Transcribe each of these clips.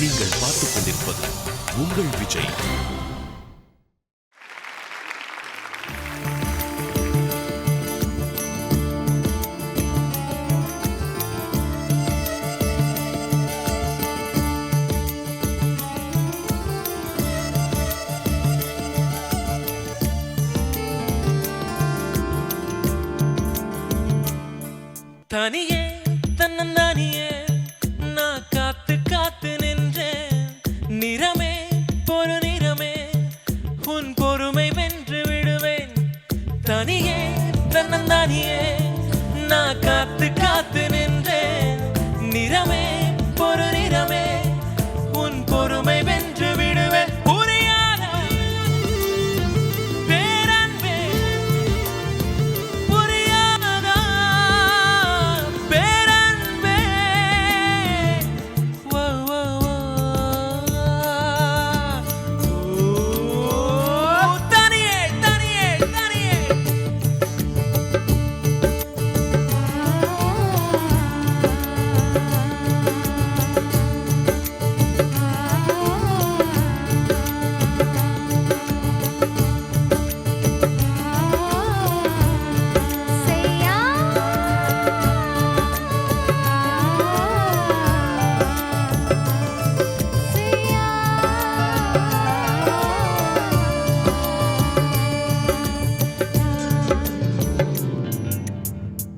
நீங்கள் பார்த்துக் கொண்டிருப்பது உங்கள் விஜய். தனியே தன்னந்தானியே நான் காத்து காத்து நின்றேன். நிறமே பொறு நிறமே உன் பொறுமை வென்று விடுவேன். தனியே தன்னந்தானியே நான் காத்து காத்து நின்றேன். நிறமே பொறு நிறமே உன் பொறுமை வென்று விடுவேன். புரியாத பேரன்பே புரியாத பேரன்பே. ஓ ஓ ஓ தனியே தனியே தனியே.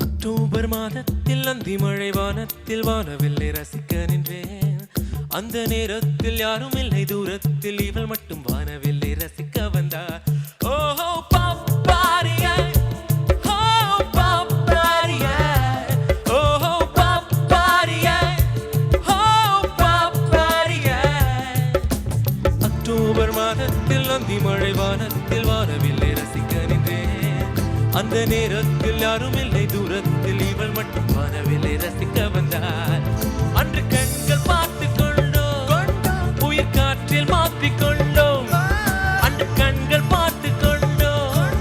அக்டோபர் மாதத்தில் அந்தி மழை வானத்தில் வானவில்லை ரசிக்க நின்றேன். அந்த நேரத்தில் யாரும் இல்லை தூரத்தில் இவள் மட்டும் வானவில்லை ரசிக்க வந்தார். ஓஹோ பாப்பாரியா ஓ பாப்பாரியா ஓஹோ பாப்பாரியா ஓ பாப்பாரியா. அக்டோபர் மாதத்தில் அந்தி மழை வானத்தில் வானவில்லை ரசிக்க நின்றேன். அந்த நேரத்தில் யாரும் இல்லை தூரத்தில் இவள் மட்டும் வானவில்லை ரசிக்க வந்தார். அன்று கண்கள் பார்த்து கொண்டோம் உயிர் காற்றில் மாற்றிக் கொண்டோம். அன்று கண்கள் பார்த்து கொண்டோம்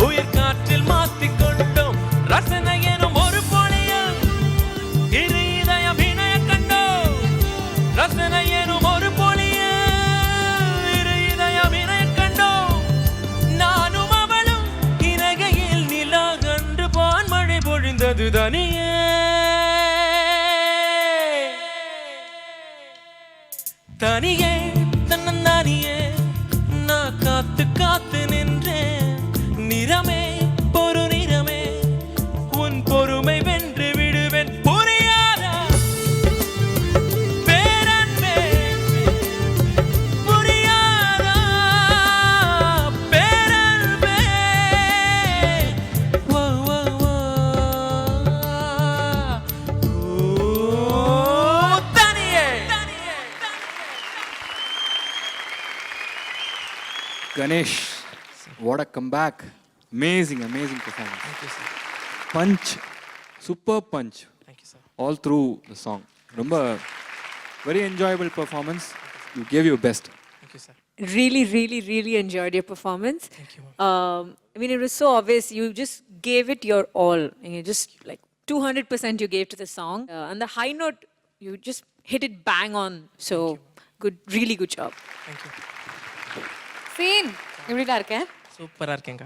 உயிர் காற்றில் மாற்றிக் கொண்டோம். ரசனை எனும் ஒரு பொழியில் இரு இதயம் இணைய கண்டோம். ரசனை எனும் ஒரு பொழியில் இரு இதயம் இணைய கண்டோம். நானும் அவளும் இணைகையில் நிலா கண்டு பான்மழை பொழிந்தது தனியே. தனியே தன்னந்தானியே நான் காத்து காத்து நின்றேன். நிறமே பொறு நிறமே உன் பொறுமை வென்று விடுவேன். புரியாதா பேரன்பே புரியாதா பேரன்பே. ஓ ஓ ஓ ஓ தனியே தனியே. Ganesh, what a comeback. Amazing, amazing performance. Thank you, sir. Punch, super punch Thank you, sir. all through the song. Rumba, very enjoyable performance. You gave your best. Thank you, sir. Really enjoyed your performance. Thank you, ma'am. I mean, it was so obvious. You just gave it your all. And you just like 200% you gave to the song. And the high note, you just hit it bang on. So good, really good job. Thank you. Scene எப்படிடா இருக்கேன்? சூப்பராக இருக்கேங்க.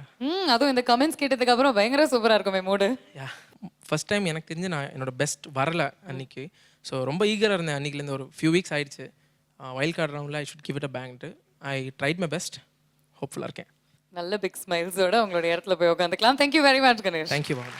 அதுவும் இந்த comments கேட்டதுக்கு அப்புறம் பயங்கர சூப்பரா இருக்குமே மூடு. யா ஃபர்ஸ்ட் டைம் எனக்கு தெரிஞ்சு நான் என்னோட பெஸ்ட் வரல அன்னைக்கு. ஸோ ரொம்ப ஈகராக இருந்தேன் அன்றைக்கிலேருந்து. ஒரு ஃபியூ வீக்ஸ் ஆயிடுச்சு. வைல்ட் கார்டு ரவுண்டில் I should give it a banged. I tried my best. ஹோப்ஃபுல்லாக இருக்கேன். நல்ல பிக் ஸ்மைல்ஸோட உங்களோட இடத்துல போய் உட்காந்துக்கலாம். Thank you very much Ganesh. Thank you ma'am.